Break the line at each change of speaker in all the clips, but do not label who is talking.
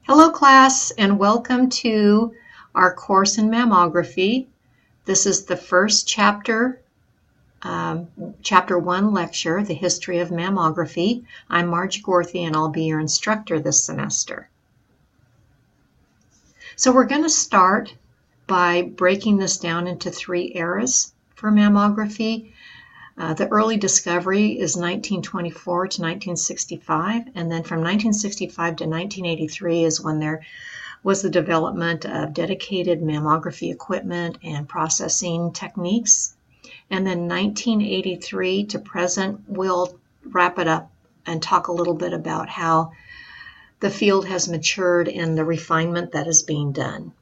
Hello class, and welcome to our course in mammography. This is the first chapter, chapter 1 lecture, The History of Mammography. I'm Marge Gorthy and I'll be your instructor this semester. So we're going to start by breaking this down into 3 eras for mammography. The early discovery is 1924 to 1965, and then from 1965 to 1983 is when there was the development of dedicated mammography equipment and processing techniques. And then 1983 to present, we'll wrap it up and talk a little bit about how the field has matured and the refinement that is being done.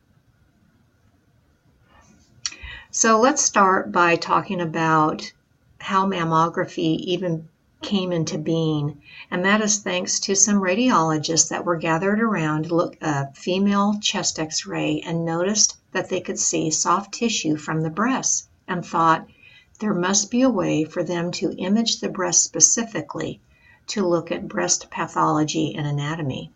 So let's start by talking about how mammography even came into being, and that is thanks to some radiologists that were gathered around a female chest x-ray and noticed that they could see soft tissue from the breast and thought there must be a way for them to image the breast specifically to look at breast pathology and anatomy.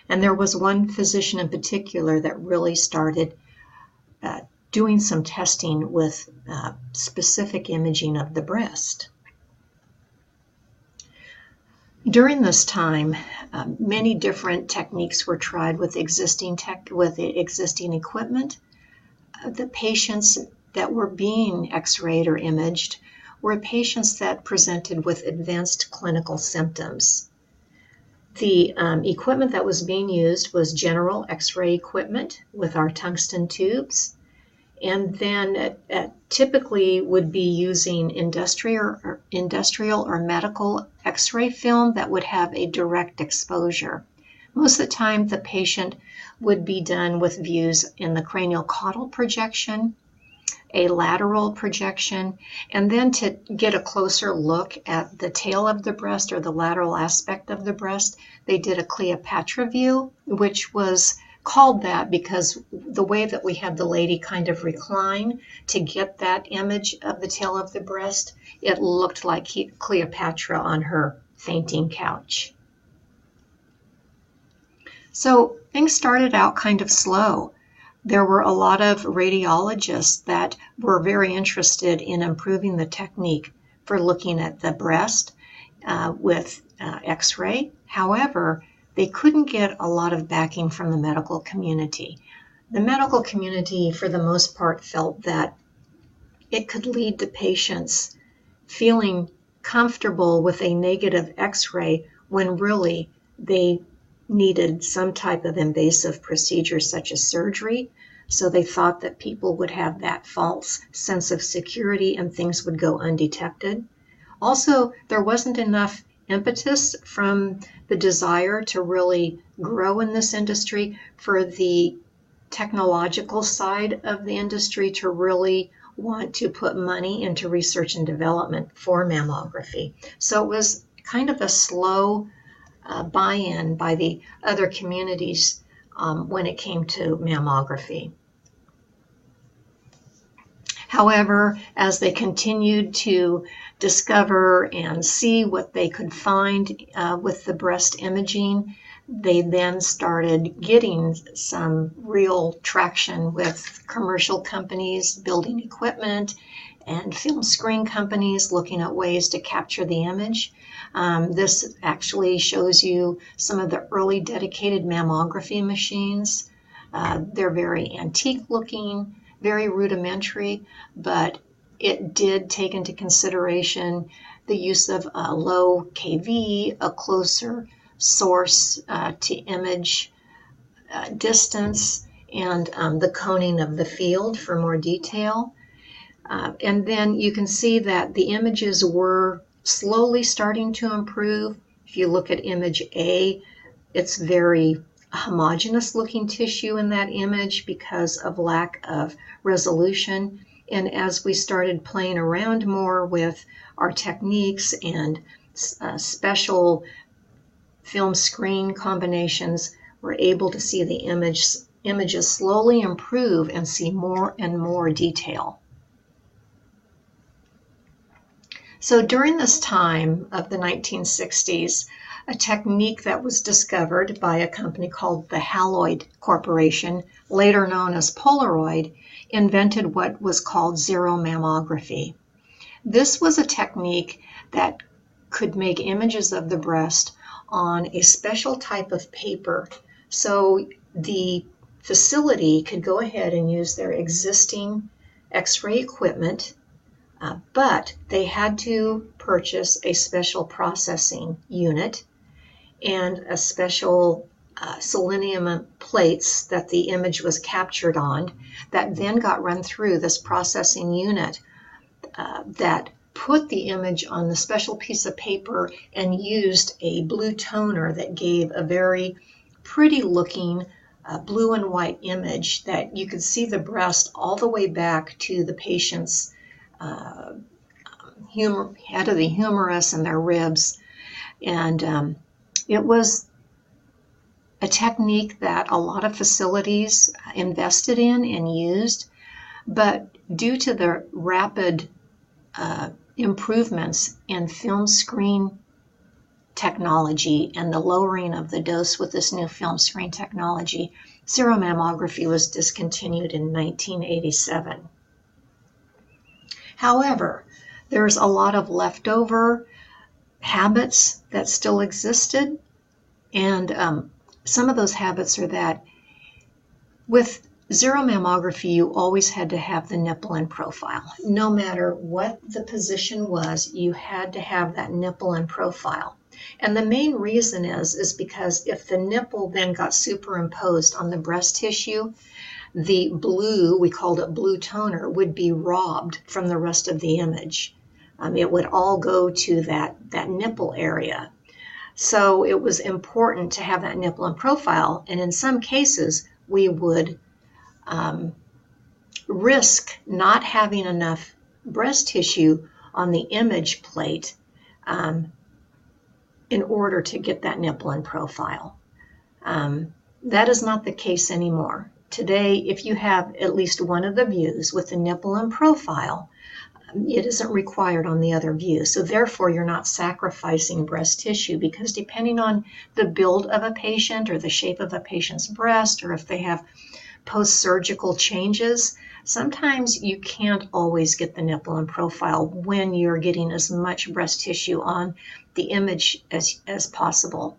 And there was one physician in particular that really started doing some testing with specific imaging of the breast. During this time, many different techniques were tried with existing equipment. The patients that were being x-rayed or imaged were patients that presented with advanced clinical symptoms. The equipment that was being used was general x-ray equipment with our tungsten tubes, and then typically would be using industrial or medical x-ray film that would have a direct exposure. Most of the time the patient would be done with views in the cranial caudal projection, a lateral projection, and then to get a closer look at the tail of the breast or the lateral aspect of the breast, they did a Cleopatra view, which was called that because the way that we had the lady kind of recline to get that image of the tail of the breast, it looked like Cleopatra on her fainting couch. So things started out kind of slow. There were a lot of radiologists that were very interested in improving the technique for looking at the breast with x-ray. However, they couldn't get a lot of backing from the medical community. The medical community, for the most part, felt that it could lead to patients feeling comfortable with a negative x-ray when really they needed some type of invasive procedure such as surgery. So they thought that people would have that false sense of security and things would go undetected. Also, there wasn't enough impetus from the desire to really grow in this industry for the technological side of the industry to really want to put money into research and development for mammography. So it was kind of a slow buy-in by the other communities when it came to mammography. However, as they continued to discover and see what they could find with the breast imaging, they then started getting some real traction with commercial companies building equipment and film screen companies looking at ways to capture the image. This actually shows you some of the early dedicated mammography machines. They're very antique looking, very rudimentary, but it did take into consideration the use of a low kV, a closer source to image distance, and the coning of the field for more detail. And then you can see that the images were slowly starting to improve. If you look at image A, it's very homogeneous looking tissue in that image because of lack of resolution. And as we started playing around more with our techniques and special film screen combinations, we're able to see the images slowly improve and see more and more detail. So during this time of the 1960s, a technique that was discovered by a company called the Haloid Corporation, later known as Polaroid, invented what was called zero mammography. This was a technique that could make images of the breast on a special type of paper. So the facility could go ahead and use their existing X-ray equipment, but they had to purchase a special processing unit and a special selenium plates that the image was captured on, that then got run through this processing unit that put the image on the special piece of paper and used a blue toner that gave a very pretty looking blue and white image that you could see the breast all the way back to the patient's head of the humerus and their ribs. And it was a technique that a lot of facilities invested in and used, but due to the rapid improvements in film screen technology and the lowering of the dose with this new film screen technology, zero mammography was discontinued in 1987. However, there's a lot of leftover habits that still existed, and some of those habits are that with zero mammography, you always had to have the nipple in profile. No matter what the position was, you had to have that nipple in profile. And the main reason is because if the nipple then got superimposed on the breast tissue, the blue, we called it blue toner, would be robbed from the rest of the image. It would all go to that nipple area. So it was important to have that nipple in profile, and in some cases we would risk not having enough breast tissue on the image plate in order to get that nipple in profile. That is not the case anymore. Today, if you have at least one of the views with the nipple in profile, it isn't required on the other view. So therefore, you're not sacrificing breast tissue, because depending on the build of a patient or the shape of a patient's breast, or if they have post-surgical changes, sometimes you can't always get the nipple in profile when you're getting as much breast tissue on the image as possible.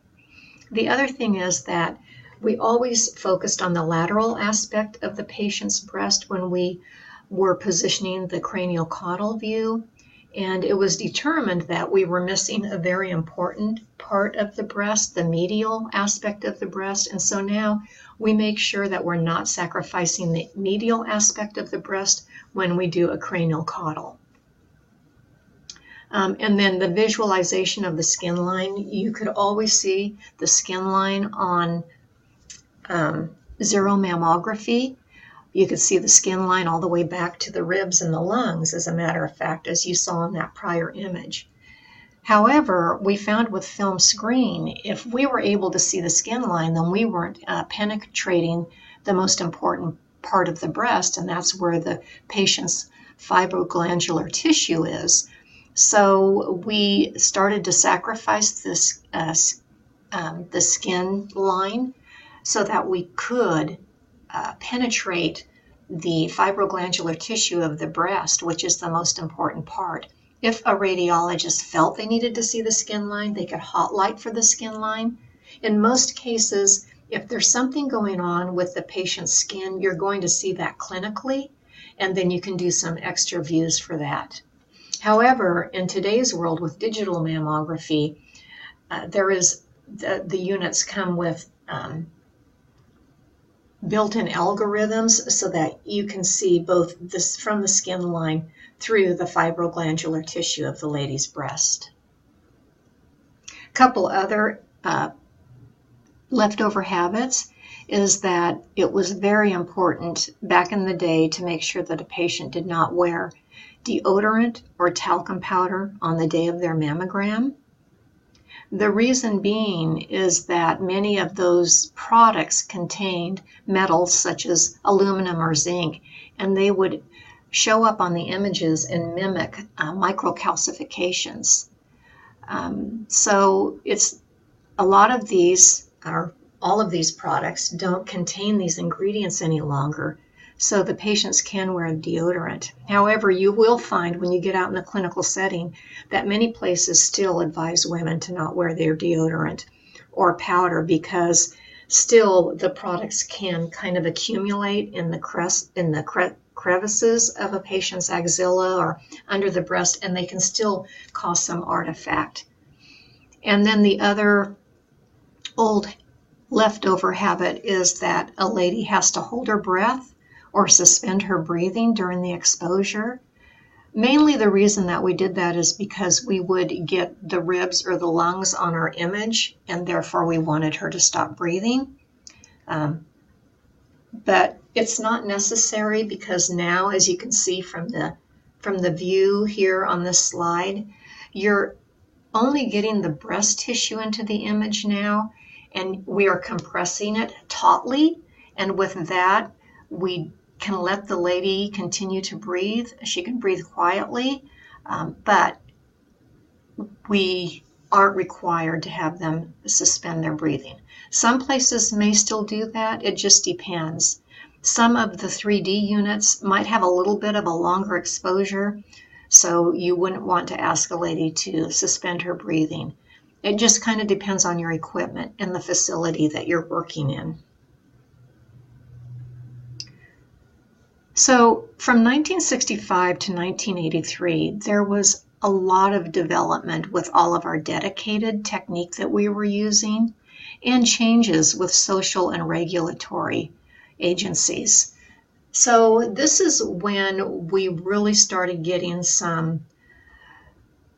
The other thing is that we always focused on the lateral aspect of the patient's breast when we were positioning the cranial caudal view, and it was determined that we were missing a very important part of the breast, the medial aspect of the breast, and so now we make sure that we're not sacrificing the medial aspect of the breast when we do a cranial caudal. And then the visualization of the skin line, you could always see the skin line on zero mammography. You could see the skin line all the way back to the ribs and the lungs, as a matter of fact, as you saw in that prior image. However, we found with film screen, if we were able to see the skin line, then we weren't penetrating the most important part of the breast, and that's where the patient's fibroglandular tissue is. So we started to sacrifice this the skin line so that we could penetrate the fibroglandular tissue of the breast, which is the most important part. If a radiologist felt they needed to see the skin line, they could hot light for the skin line. In most cases, if there's something going on with the patient's skin, you're going to see that clinically, and then you can do some extra views for that. However, in today's world with digital mammography, the units come with built-in algorithms so that you can see both this from the skin line through the fibroglandular tissue of the lady's breast. A couple other leftover habits is that it was very important back in the day to make sure that a patient did not wear deodorant or talcum powder on the day of their mammogram. The reason being is that many of those products contained metals such as aluminum or zinc, and they would show up on the images and mimic microcalcifications. So it's a lot of these, or all of these products, don't contain these ingredients any longer, so the patients can wear deodorant. However, you will find when you get out in a clinical setting that many places still advise women to not wear their deodorant or powder, because still the products can kind of accumulate in the crevices of a patient's axilla or under the breast, and they can still cause some artifact. And then the other old leftover habit is that a lady has to hold her breath or suspend her breathing during the exposure. Mainly the reason that we did that is because we would get the ribs or the lungs on our image, and therefore we wanted her to stop breathing. But it's not necessary, because now, as you can see from the view here on this slide, you're only getting the breast tissue into the image now, and we are compressing it tautly, and with that we can let the lady continue to breathe. She can breathe quietly, but we aren't required to have them suspend their breathing. Some places may still do that. It just depends. Some of the 3D units might have a little bit of a longer exposure, so you wouldn't want to ask a lady to suspend her breathing. It just kind of depends on your equipment and the facility that you're working in. So from 1965 to 1983, there was a lot of development with all of our dedicated technique that we were using, and changes with social and regulatory agencies. So this is when we really started getting some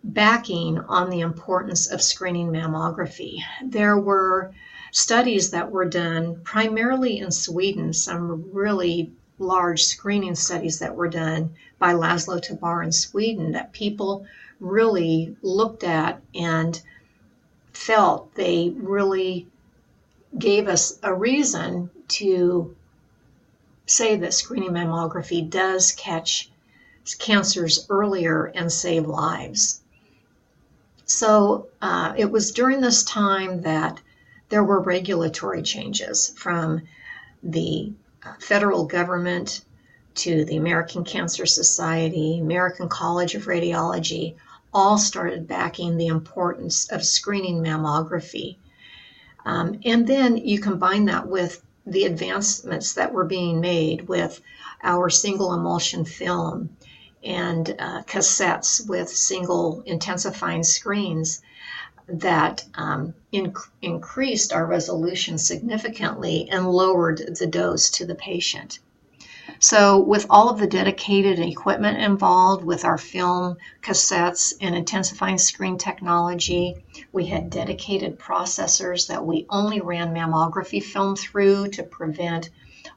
backing on the importance of screening mammography. There were studies that were done primarily in Sweden, some really large screening studies that were done by Laszlo Tabar in Sweden, that people really looked at and felt they really gave us a reason to say that screening mammography does catch cancers earlier and save lives. So it was during this time that there were regulatory changes from the federal government to the American Cancer Society, American College of Radiology, all started backing the importance of screening mammography. And then you combine that with the advancements that were being made with our single emulsion film and cassettes with single intensifying screens that increased our resolution significantly and lowered the dose to the patient. So with all of the dedicated equipment involved with our film, cassettes, and intensifying screen technology, we had dedicated processors that we only ran mammography film through to prevent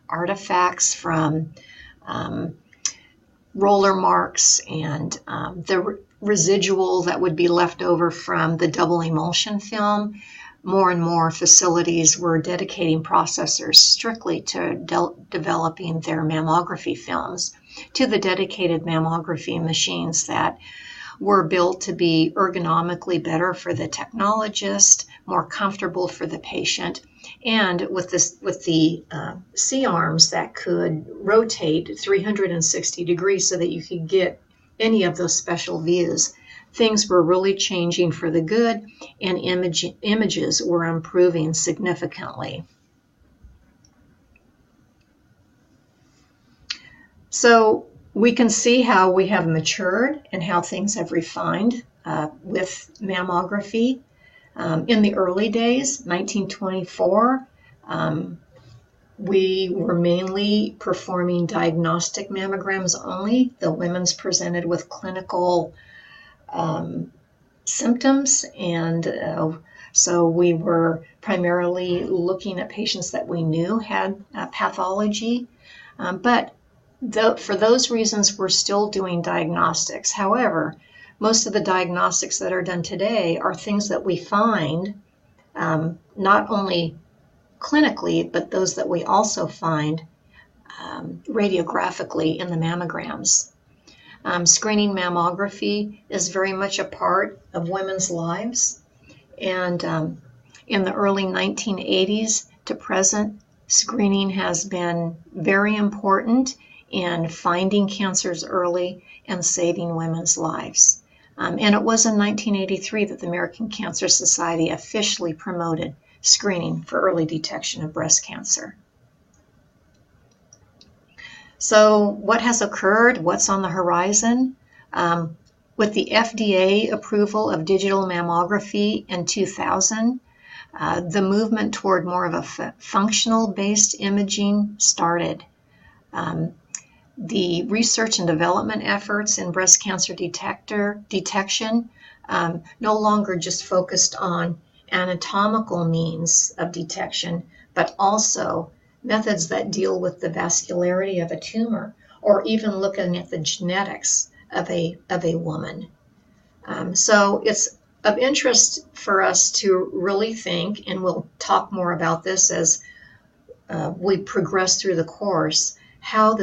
artifacts from roller marks and the residual that would be left over from the double emulsion film. More and more facilities were dedicating processors strictly to developing their mammography films, to the dedicated mammography machines that were built to be ergonomically better for the technologist, more comfortable for the patient, and with the C-arms that could rotate 360 degrees so that you could get any of those special views. Things were really changing for the good, and images were improving significantly. So we can see how we have matured and how things have refined with mammography. In the early days, 1924, we were mainly performing diagnostic mammograms only. The women's presented with clinical symptoms, and so we were primarily looking at patients that we knew had pathology, but for those reasons we're still doing diagnostics. However, most of the diagnostics that are done today are things that we find not only clinically, but those that we also find radiographically in the mammograms. Screening mammography is very much a part of women's lives, and In the early 1980s to present, screening has been very important in finding cancers early and saving women's lives. And it was in 1983 that the American Cancer Society officially promoted screening for early detection of breast cancer. So what has occurred? What's on the horizon? With the FDA approval of digital mammography in 2000, the movement toward more of a functional-based imaging started. The research and development efforts in breast cancer detection no longer just focused on anatomical means of detection, but also methods that deal with the vascularity of a tumor, or even looking at the genetics of a woman. So it's of interest for us to really think, and we'll talk more about this as we progress through the course, how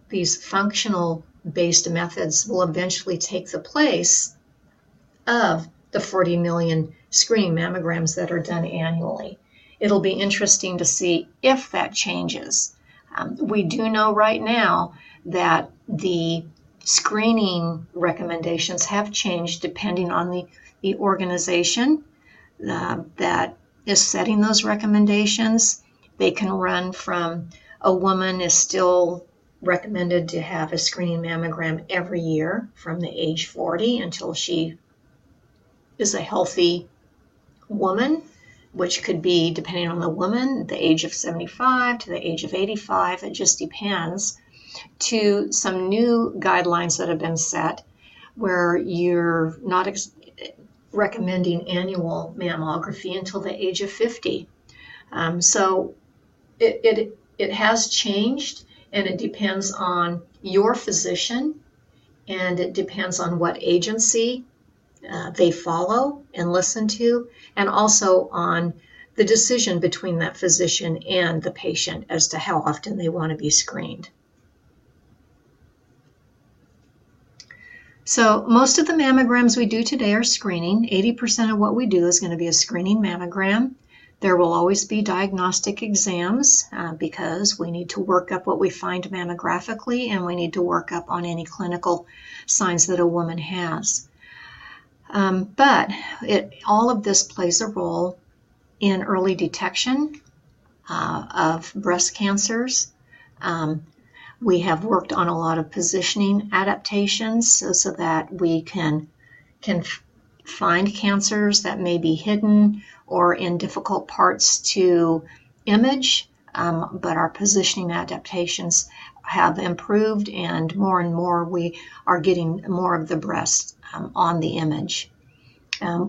these functional-based methods will eventually take the place of the 40 million screening mammograms that are done annually. It'll be interesting to see if that changes. We do know right now that the screening recommendations have changed depending on the organization that is setting those recommendations. They can run from a woman is still recommended to have a screening mammogram every year from the age 40 until she is a healthy woman, which could be, depending on the woman, the age of 75 to the age of 85. It just depends. To some new guidelines that have been set where you're not recommending annual mammography until the age of 50. So it has changed, and it depends on your physician, and it depends on what agency they follow and listen to, and also on the decision between that physician and the patient as to how often they want to be screened. So most of the mammograms we do today are screening. 80% of what we do is going to be a screening mammogram. There will always be diagnostic exams because we need to work up what we find mammographically, and we need to work up on any clinical signs that a woman has. But all of this plays a role in early detection of breast cancers. We have worked on a lot of positioning adaptations so that we can find cancers that may be hidden or in difficult parts to image, but our positioning adaptations have improved, and more we are getting more of the breast on the image.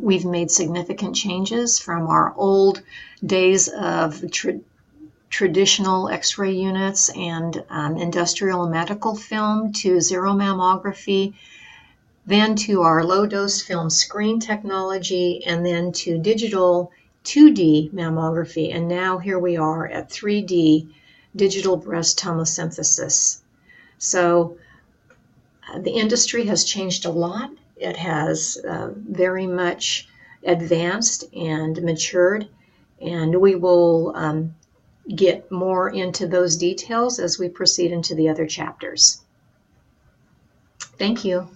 We've made significant changes from our old days of traditional X-ray units and industrial and medical film to zero mammography, then to our low-dose film screen technology, and then to digital 2D mammography, and now here we are at 3D digital breast tomosynthesis. So the industry has changed a lot. It has very much advanced and matured, and we will get more into those details as we proceed into the other chapters. Thank you.